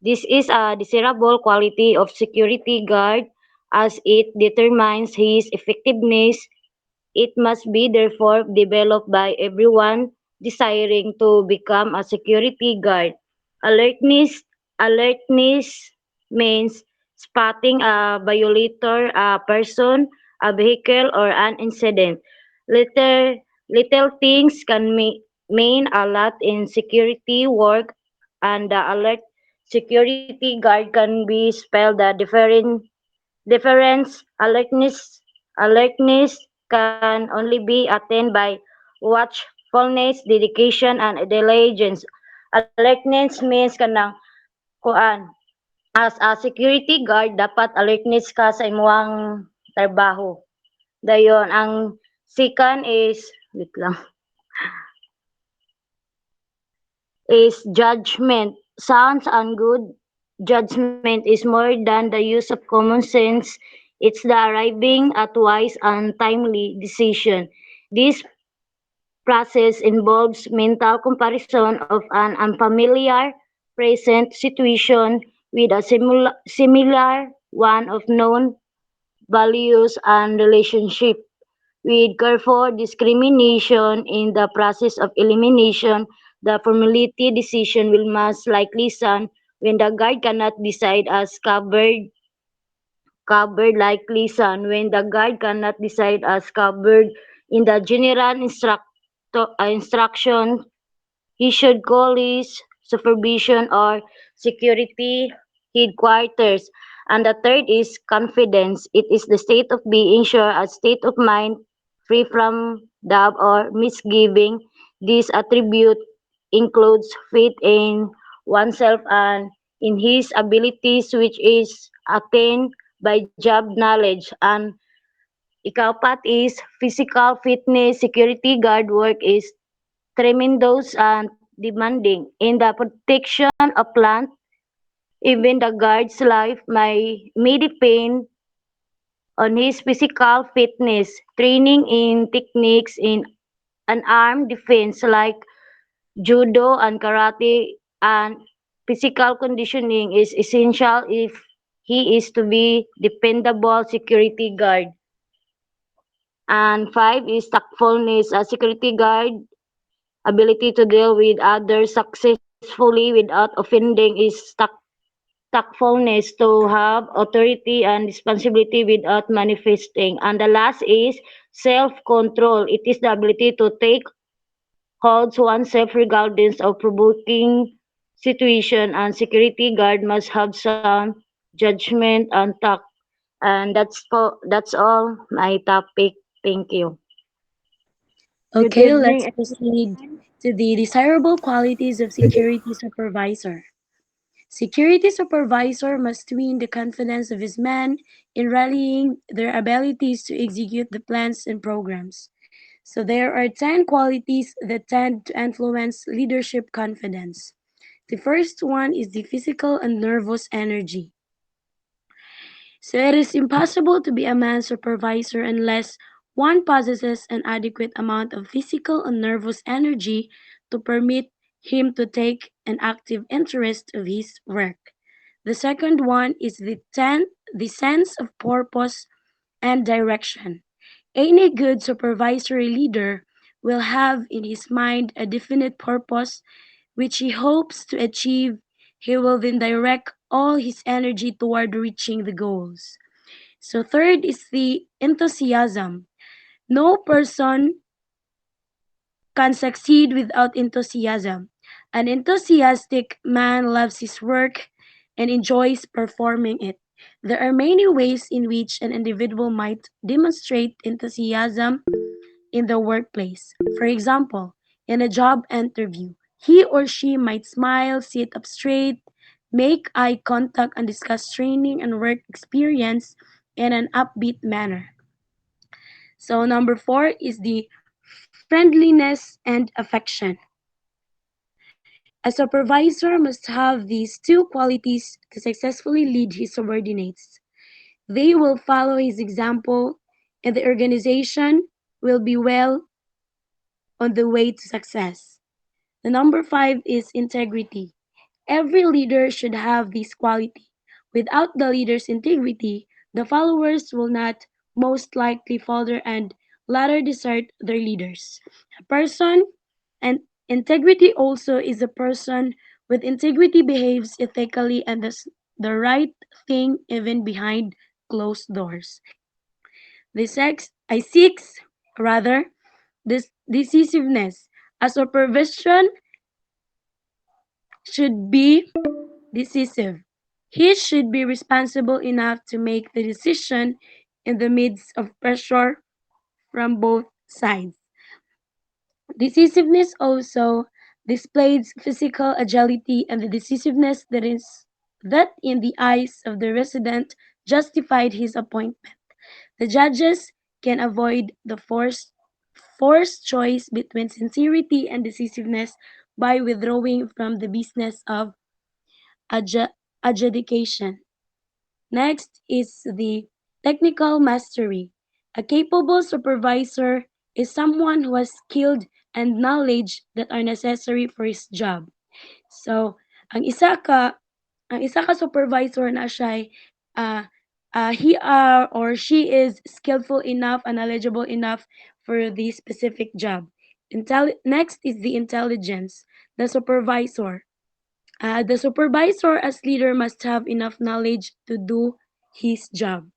This is a desirable quality of security guard as it determines his effectiveness. It must be therefore developed by everyone desiring to become a security guard. Alertness means spotting a violator, a person, a vehicle, or an incident. Little, little things can mean a lot in security work, and the alert security guard can be spelled the difference. Alertness can only be attained by watchfulness, dedication, and diligence. Alertness means kanang kuan. As a security guard, dapat alertness ka sa imong trabaho. Dayon, ang second is, wait lang, is judgment. Sounds and good judgment is more than the use of common sense. It's the arriving at wise and timely decision. This process involves mental comparison of an unfamiliar present situation with a similar one of known values and relationship. With careful discrimination in the process of elimination, the formality decision will most likely stand when the guard cannot decide as covered likely son when the guard cannot decide as covered in the general instruction. He should call his supervision or security headquarters. And the third is confidence. It is the state of being sure, a state of mind free from doubt or misgiving. This attribute includes faith in oneself and in his abilities, which is attained by job knowledge. And ikapat is physical fitness. Security guard work is tremendous and demanding. In the protection of plant, even the guard's life may depend on his physical fitness. Training in techniques in an armed defense like judo and karate and physical conditioning is essential if he is to be dependable security guard. And five is tactfulness. A security guard ability to deal with others successfully without offending is tactfulness to have authority and responsibility without manifesting. And the last is self-control. It is the ability to take holds oneself regardless of provoking situation, and security guard must have some judgment and tact. And that's all my topic. Thank you. Good Okay, let's evening, proceed everyone. to the desirable qualities of security supervisor. Security supervisor must win the confidence of his men in rallying their abilities to execute the plans and programs. So there are 10 qualities that tend to influence leadership confidence. The first one is the physical and nervous energy. So it is impossible to be a man supervisor unless one possesses an adequate amount of physical and nervous energy to permit him to take an active interest of his work. The second one is the sense of purpose and direction. Any good supervisory leader will have in his mind a definite purpose which he hopes to achieve. He will then direct all his energy toward reaching the goals. So, third is the enthusiasm. No person can succeed without enthusiasm. An enthusiastic man loves his work and enjoys performing it. There are many ways in which an individual might demonstrate enthusiasm in the workplace. For example, in a job interview, he or she might smile, sit up straight, make eye contact, and discuss training and work experience in an upbeat manner. So, number four is the friendliness and affection. A supervisor must have these two qualities to successfully lead his subordinates. They will follow his example, and the organization will be well on the way to success. The number five is integrity. Every leader should have this quality. Without the leader's integrity, the followers will not most likely falter and later desert their leaders. A person and integrity also is a person with integrity behaves ethically and does the right thing even behind closed doors. Six rather this decisiveness. A supervision should be decisive. He should be responsible enough to make the decision in the midst of pressure from both sides. Decisiveness also displays physical agility and the decisiveness that in the eyes of the resident justified his appointment. The judges can avoid the forced choice between sincerity and decisiveness by withdrawing from the business of adju- adjudication. Next is the technical mastery. A capable supervisor is someone who has skilled and knowledge that are necessary for his job. So, ang isa ka ang isa ka supervisor na siya uh, he or she is skillful enough and knowledgeable enough for the specific job. Next is the intelligence. The supervisor the supervisor as leader must have enough knowledge to do his job.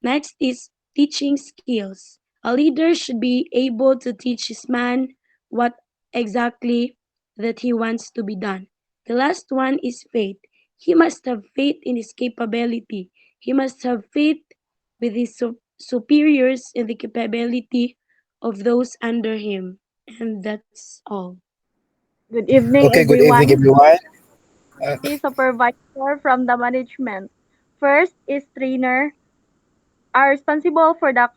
Next is teaching skills. A leader should be able to teach his man what exactly that he wants to be done. The last one is faith. He must have faith in his capability. He must have faith with his superiors in the capability of those under him. And that's all. Good evening, Okay, good evening, everyone. everyone. Uh, The supervisor from the management. First is trainer, are responsible for the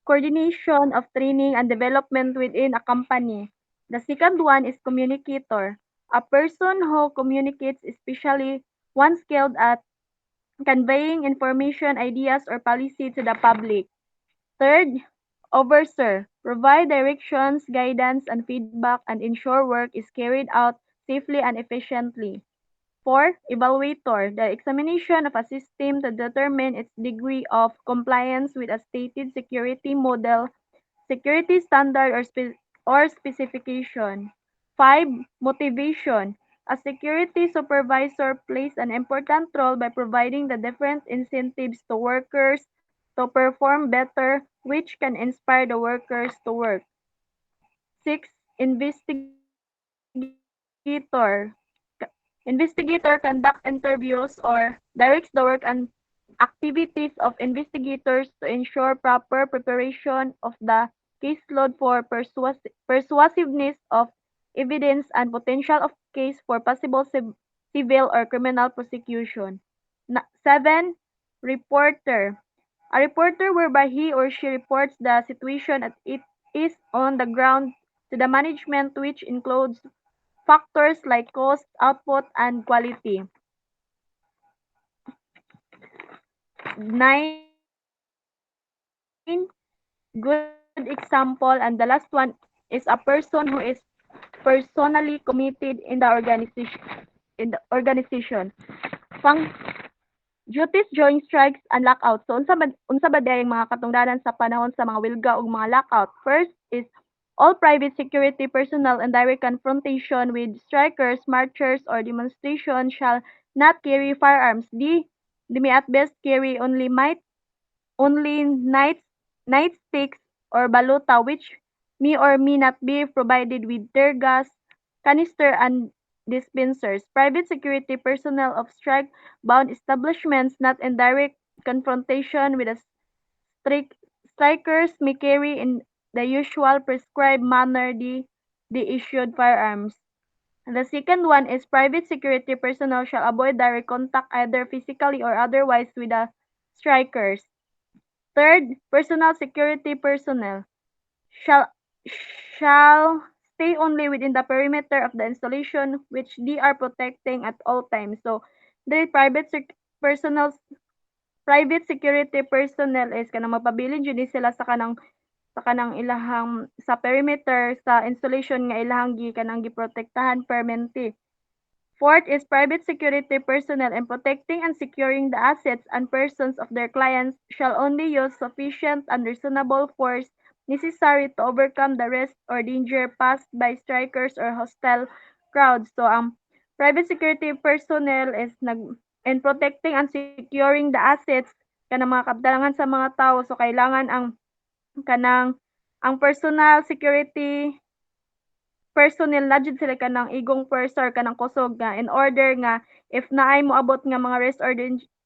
coordination of training and development within a company. The second one is communicator, a person who communicates, especially one skilled at conveying information, ideas, or policy to the public. Third, overseer, provide directions, guidance, and feedback and ensure work is carried out safely and efficiently. Four, evaluator, the examination of a system to determine its degree of compliance with a stated security model, security standard, or specification. Five, motivation. A security supervisor plays an important role by providing the different incentives to workers to perform better, which can inspire the workers to work. Six, investigator. Investigator conduct interviews or directs the work and activities of investigators to ensure proper preparation of the caseload for persuasiveness of evidence and potential of case for possible civil or criminal prosecution. Seven, reporter. A reporter whereby he or she reports the situation is on the ground to the management, which includes factors like cost, output, and quality. 9. Good example. And the last one is a person who is personally committed in the organization. Fang duties during strikes and lockouts. So unsa ba dayang mga katungdanan sa panahon sa mga wilga ug mga lockout? First is all private security personnel in direct confrontation with strikers, marchers, or demonstration shall not carry firearms. They may at best carry only nightsticks or baluta, which may or may not be provided with tear gas, canister, and dispensers. Private security personnel of strike-bound establishments not in direct confrontation with the strik- strikers may carry in the usual prescribed manner the issued firearms. And the second one is private security personnel shall avoid direct contact either physically or otherwise with the strikers. Third, personal security personnel shall shall stay only within the perimeter of the installation which they are protecting at all times. So, the private security personnel is kanang magpabilin jud ni sila sa kanang ilahang sa perimeter sa installation nga ilahang kanang giprotektahan permanente. Fourth is private security personnel in protecting and securing the assets and persons of their clients shall only use sufficient and reasonable force necessary to overcome the risk or danger posed by strikers or hostile crowds. So, private security personnel is in protecting and securing the assets kanang mga kabtalangan sa mga tao. So, kailangan kanang ang personal security personnel na jud sila kanang igong purse or kanang kusog nga in order nga if naay moabot nga mga risk or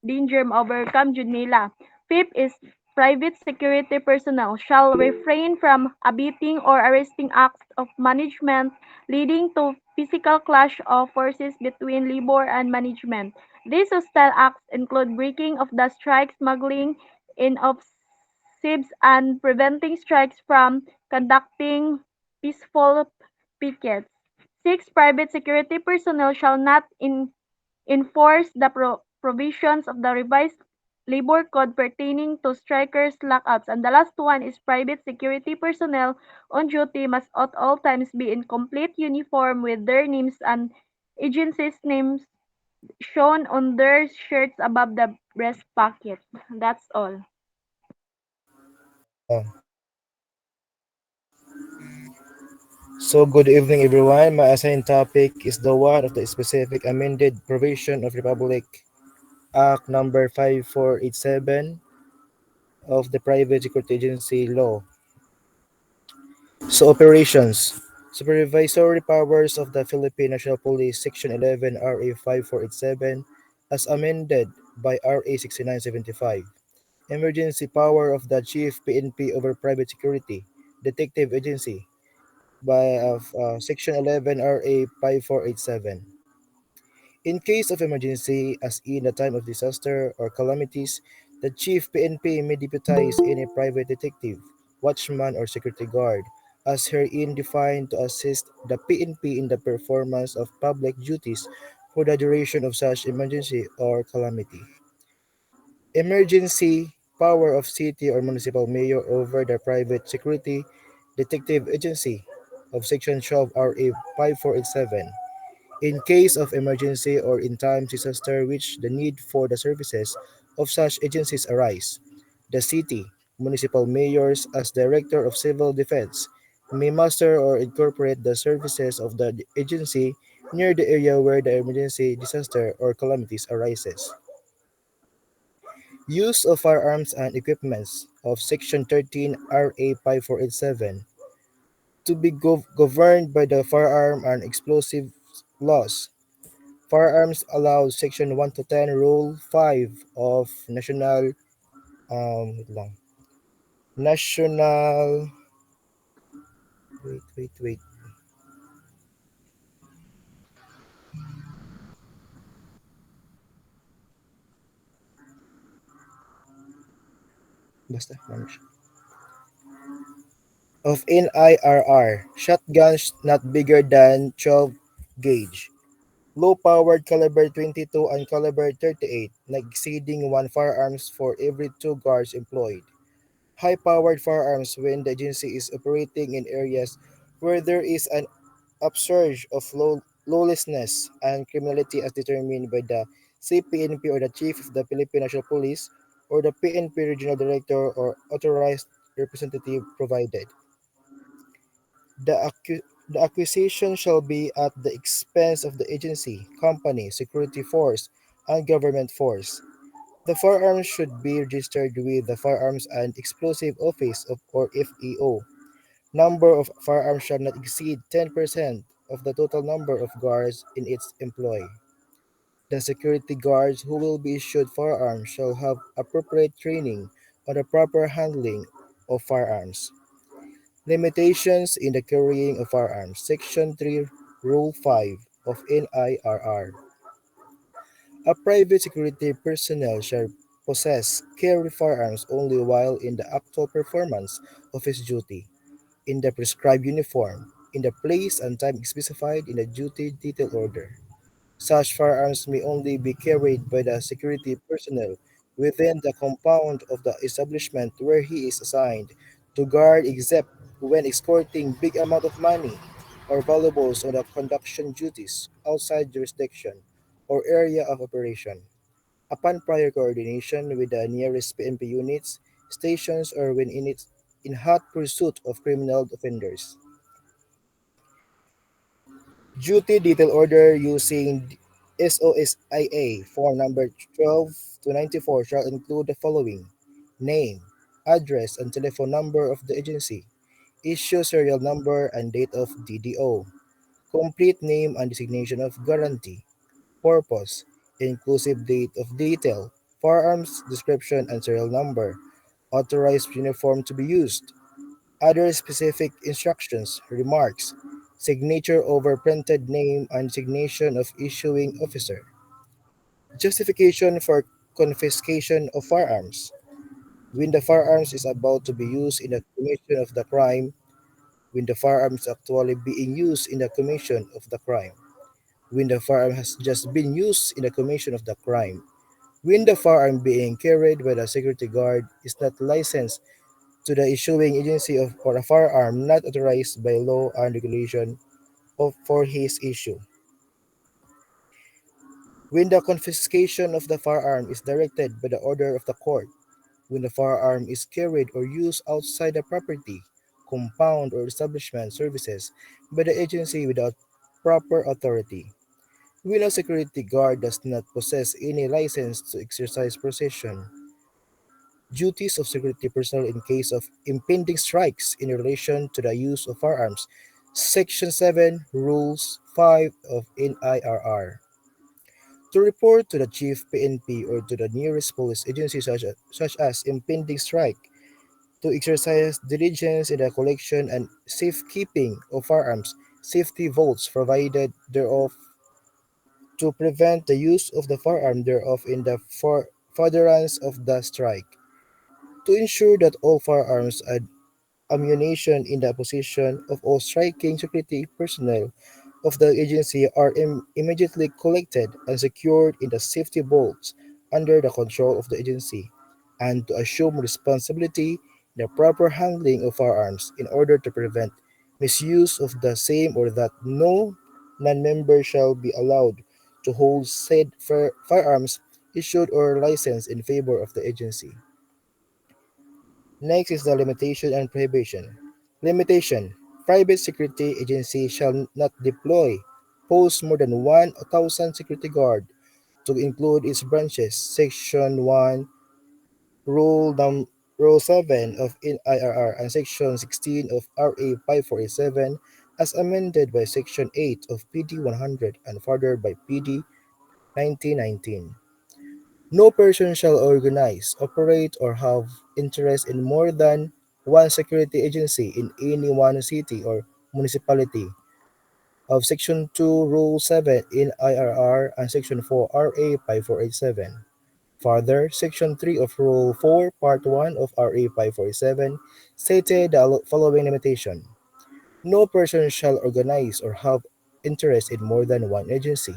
danger ma-overcome jud nila. Fifth is private security personnel shall refrain from abetting or arresting acts of management leading to physical clash of forces between labor and management. These hostile acts include breaking of the strike, smuggling in of sieves, and preventing strikes from conducting peaceful pickets. Six, private security personnel shall not enforce the provisions of the revised labor code pertaining to strikers' lockouts. And the last one is private security personnel on duty must at all times be in complete uniform with their names and agencies' names shown on their shirts above the breast pocket. That's all. So good evening everyone. My assigned topic is the one of the specific amended provision of Republic Act number 5487 of the Private Security Agency Law. So operations. Supervisory powers of the Philippine National Police Section 11 RA 5487 as amended by RA 6975. Emergency power of the Chief PNP over Private Security Detective Agency by Section 11 RA 5487. In case of emergency, as in the time of disaster or calamities, the Chief PNP may deputize any private detective, watchman, or security guard, as herein defined to assist the PNP in the performance of public duties for the duration of such emergency or calamity. Emergency power of city or municipal mayor over the private security detective agency of Section 12 RA 5487. In case of emergency or in times disaster which the need for the services of such agencies arise, the city, municipal mayors as director of civil defense may muster or incorporate the services of the agency near the area where the emergency, disaster, or calamities arises. Use of firearms and equipments of Section 13 RA 5487 to be governed by the firearm and explosive laws. Firearms allowed Section 1 to 10 Rule 5 of wait lang. National wait. Basta ano siya. of NIRR, shotguns not bigger than 12 gauge, low-powered caliber 22 and caliber 38, not exceeding one firearms for every two guards employed. High-powered firearms when the agency is operating in areas where there is an upsurge of lawlessness and criminality as determined by the CPNP or the Chief of the Philippine National Police or the PNP Regional Director or authorized representative provided. The, the acquisition shall be at the expense of the agency, company, security force, and government force. The firearms should be registered with the Firearms and Explosive Office of or FEO. Number of firearms shall not exceed 10% of the total number of guards in its employ. The security guards who will be issued firearms shall have appropriate training on the proper handling of firearms. Limitations in the carrying of firearms. Section 3, Rule 5 of NIRR. A private security personnel shall possess, carry firearms only while in the actual performance of his duty, in the prescribed uniform, in the place and time specified in the duty detail order. Such firearms may only be carried by the security personnel within the compound of the establishment where he is assigned to guard except when escorting big amount of money or valuables on the conduction duties outside jurisdiction or area of operation. Upon prior coordination with the nearest PNP units, stations or when in hot pursuit of criminal offenders. Duty detail order using SOSIA form number 12 to 94 shall include the following: name, address, and telephone number of the agency, issue serial number and date of DDO, complete name and designation of guarantee, purpose, inclusive date of detail, firearms description and serial number, authorized uniform to be used, other specific instructions, remarks, signature over printed name and designation of issuing officer, justification for confiscation of firearms. When the firearms is about to be used in the commission of the crime, when the firearm is actually being used in the commission of the crime, when the firearm has just been used in the commission of the crime, when the firearm being carried by the security guard is not licensed to the issuing agency of or a firearm not authorized by law and regulation for his issue. When the confiscation of the firearm is directed by the order of the court, when the firearm is carried or used outside the property, compound, or establishment services by the agency without proper authority, when a security guard does not possess any license to exercise possession, duties of security personnel in case of impending strikes in relation to the use of firearms. Section 7, Rules 5 of NIRR. To report to the Chief PNP or to the nearest police agency such as impending strike, to exercise diligence in the collection and safekeeping of firearms, safety vaults provided thereof to prevent the use of the firearm thereof in the furtherance of the strike, to ensure that all firearms and ammunition in the possession of all striking security personnel of the agency are immediately collected and secured in the safety vaults under the control of the agency, and to assume responsibility in the proper handling of firearms in order to prevent misuse of the same or that no non-member shall be allowed to hold said firearms issued or licensed in favor of the agency. Next is the limitation and prohibition. Limitation. Private security agency shall not deploy, post more than 1,000 security guard to include its branches. Section 1, Rule 7 of NIRR and Section 16 of RA 5487 as amended by Section 8 of PD 100 and further by PD 1919. No person shall organize, operate, or have interest in more than one security agency in any one city or municipality of Section 2, Rule 7 in IRR and Section 4 RA 5487. Further, Section 3 of Rule 4, Part 1 of RA 547 stated the following limitation: no person shall organize or have interest in more than one agency.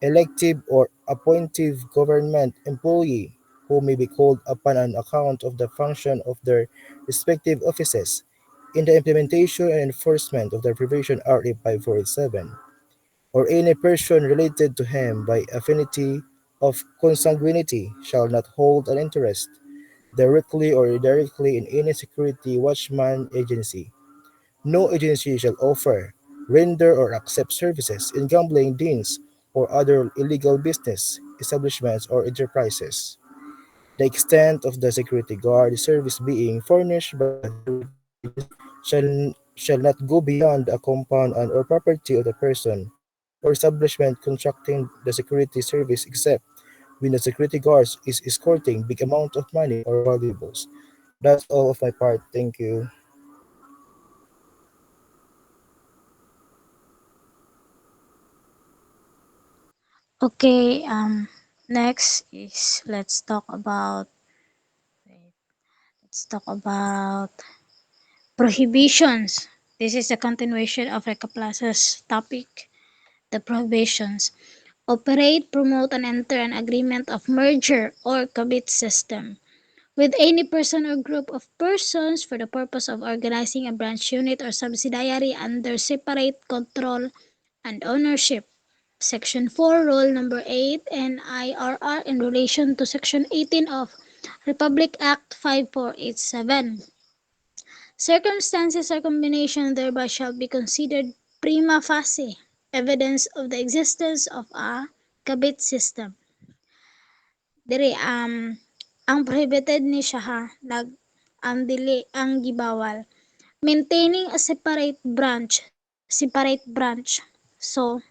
Elective or appointive government employee who may be called upon on account of the function of their respective offices in the implementation and enforcement of the provision RA 547, or any person related to him by affinity of consanguinity shall not hold an interest, directly or indirectly, in any security watchman agency. No agency shall offer, render, or accept services in gambling dens or other illegal business, establishments, or enterprises. The extent of the security guard service being furnished by the security agents shall not go beyond a compound and or property of the person or establishment contracting the security service, except when the security guards is escorting big amount of money or valuables. That's all of my part. Thank you. Okay, next is let's talk about prohibitions. This is a continuation of Ricaplaza's topic, the prohibitions. Operate, promote, and enter an agreement of merger or commit system with any person or group of persons for the purpose of organizing a branch unit or subsidiary under separate control and ownership. Section 4, Rule number 8, and IRR in relation to Section 18 of Republic Act 5487. Circumstances or combination thereby shall be considered prima facie evidence of the existence of a kabit system. Diri ang prohibited ni siya ha ang dili ang gibawal. Maintaining a separate branch. So,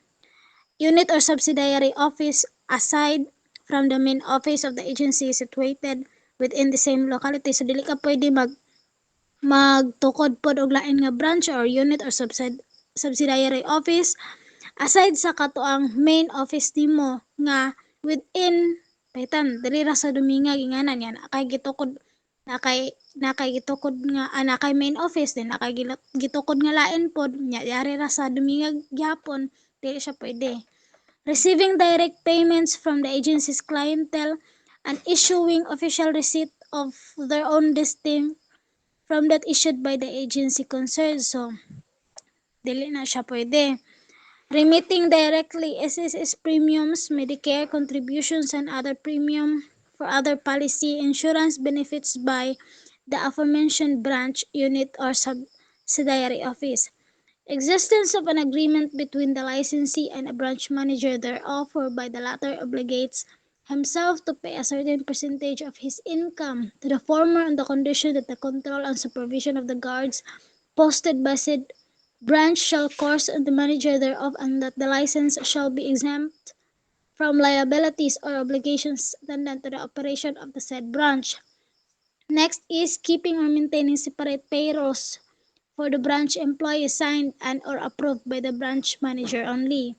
unit or subsidiary office aside from the main office of the agency situated within the same locality. So, dili ka pwede magtukod pod og lain nga branch or unit or subsidiary office aside sa katuang main office nimo nga within paitan diri ra sa dumingag inganan yan kay gitukod nakay gitukod nga nakay main office din nakay gitukod nga lain pod nya yari ra sa dumingag gyapon dili siya pwede. Receiving direct payments from the agency's clientele and issuing official receipt of their own distinct from that issued by the agency concerned. So, dili na siya pwede. Remitting directly SSS premiums, Medicare contributions, and other premium for other policy insurance benefits by the aforementioned branch, unit, or subsidiary office. Existence of an agreement between the licensee and a branch manager thereof, whereby the latter obligates himself to pay a certain percentage of his income to the former on the condition that the control and supervision of the guards posted by said branch shall course on the manager thereof, and that the license shall be exempt from liabilities or obligations attendant to the operation of the said branch. Next is keeping or maintaining separate payrolls for the branch employees signed and or approved by the branch manager only.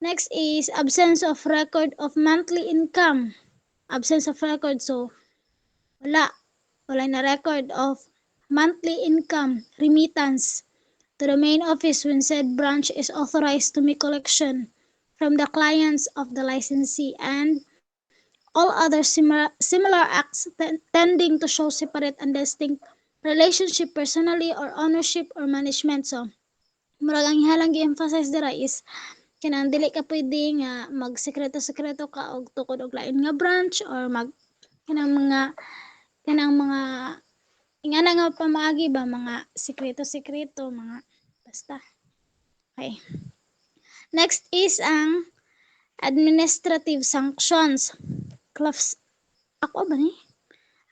Next is absence of record of monthly income. Absence of record, so wala. Wala na record of monthly income remittance to the main office when said branch is authorized to make collection from the clients of the licensee, and all other similar acts tending to show separate and distinct relationship personally or ownership or management. So, murag ang ihalang gi-emphasize dira is kanang dili ka pwede nga magsekreto-sekreto ka og tukod og lain nga branch or kanang mga kanang mga ingana nga pamaagi ba mga sekreto-sekreto mga basta. Okay. Next is ang administrative sanctions. Class ako ba ni?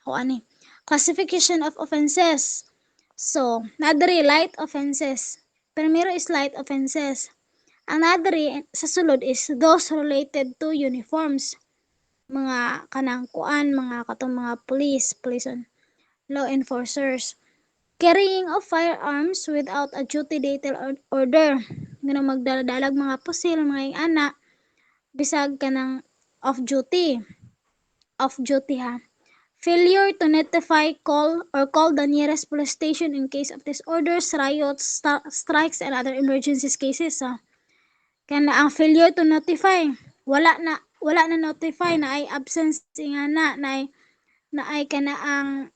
Ako ani. Classification of offenses. So, nadiri light offenses. Primero is light offenses. Ang nadiri sa sulod is those related to uniforms. Mga kanang kuan, mga katong mga police and law enforcers. Carrying of firearms without a duty detail order. Ganang magdadalag mga pusil, mga ingana, bisag ka ng off duty. of duty ha. Failure to notify, call the nearest police station in case of disorders, riots, strikes, and other emergencies cases ha. Kaya na ang failure to notify, wala na notify na ay absence nga na ay kana ang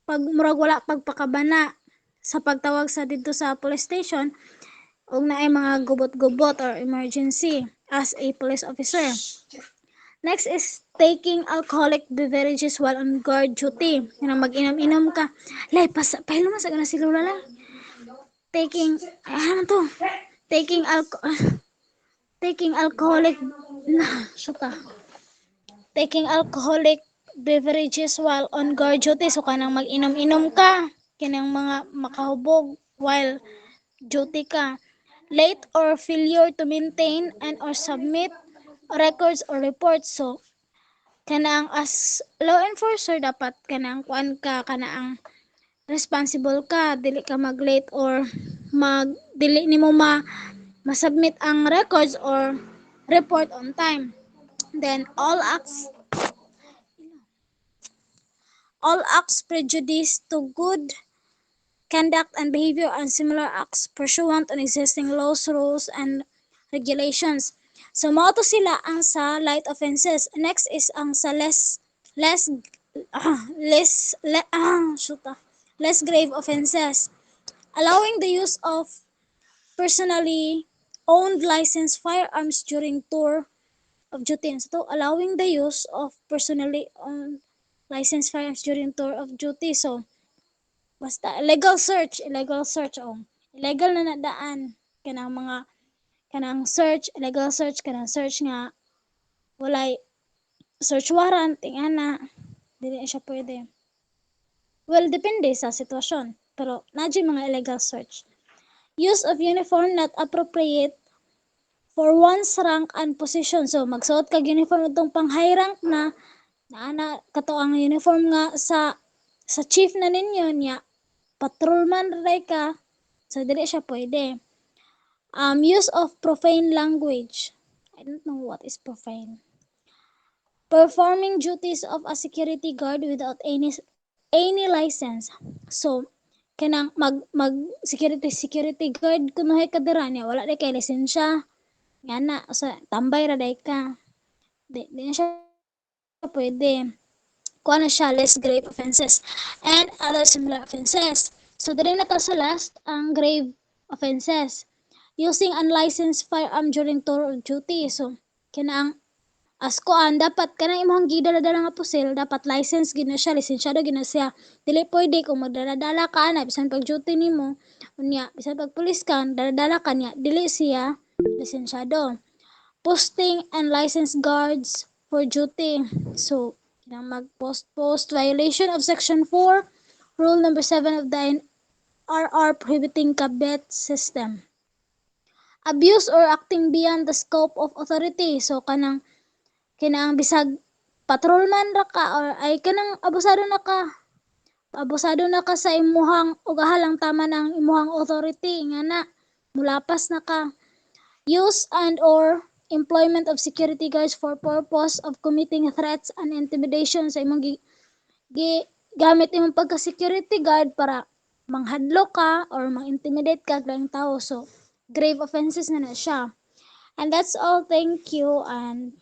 pag murag wala pagpakabana sa pagtawag sa dito sa police station ug naay mga gubot-gubot or emergency as a police officer. Next is taking alcoholic beverages while on guard duty. Yan ang mag-inom-inom ka. Lay, pahilo man sa ganang silula lang. Taking, ay ano to? Taking taking alcoholic, suka. Taking alcoholic beverages while on guard duty. So, kanang mag-inom-inom ka. Kanang mga makahubog while duty ka. Late or failure to maintain and or submit records or reports. So, kanang as law enforcer dapat kanang kuan ka kanang responsible ka dili ka mag-late or dili nimo ma-submit ang records or report on time. Then all acts prejudice to good conduct and behavior and similar acts pursuant on existing laws, rules, and regulations. So, mao to sila ang sa light offenses. Next is ang sa less less le, shoota, less grave offenses. Allowing the use of personally owned licensed firearms during tour of duty. So, allowing the use of personally owned licensed firearms during tour of duty. So, basta illegal search illegal na nadaan kanang mga kanang search, illegal search kanang search nga walay search warrant tingana dili siya pwede. Well, depende sa sitwasyon, pero nadyo mga illegal search. Use of uniform not appropriate for one's rank and position. So, magsuot kag uniform itong pang high rank na kato ang uniform nga sa chief na ninyo niya patrolman ray ka, so dili siya pwede. Use of profane language. I don't know what is profane. Performing duties of a security guard without any license. So, kanang mag security guard kunuhay ka dira niya wala day kay lisensya. Ngana sa tambay ra day ka. Di na siya pwede. Kuha na siya less grave offenses and other similar offenses. So, dili na ta sa last ang grave offenses. Using unlicensed firearm during tour of duty. So, kinaang as kuan dapat kanang imong gidala-dala nga pusil dapat license gid na siya, lisensyado gid na siya. Dili pwede kung magdala-dala ka na bisan pag duty nimo unya bisan pag pulis ka dala-dala ka niya dili siya lisensyado. Posting and licensed guards for duty. So, kinang mag-post violation of section 4 rule number 7 of the NRR prohibiting cadet system. Abuse or acting beyond the scope of authority. So, kinang bisag patrolman ra ka or ay kanang abusado na ka sa imuhang ugahalang tama ng imuhang authority nga na mulapas na ka. Use and or employment of security guards for purpose of committing threats and intimidation sa imong gamit imong pagka-security guard para manghadlok ka or mang-intimidate ka lang tao. So, grave offenses na siya. And that's all. Thank you. And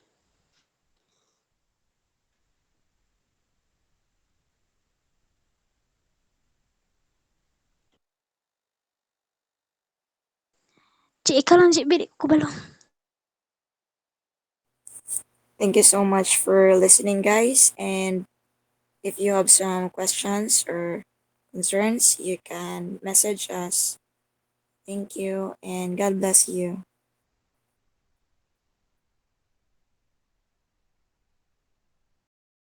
ikaw lang, bili ko balong. Thank you so much for listening, guys. And if you have some questions or concerns, you can message us. Thank you, and God bless you.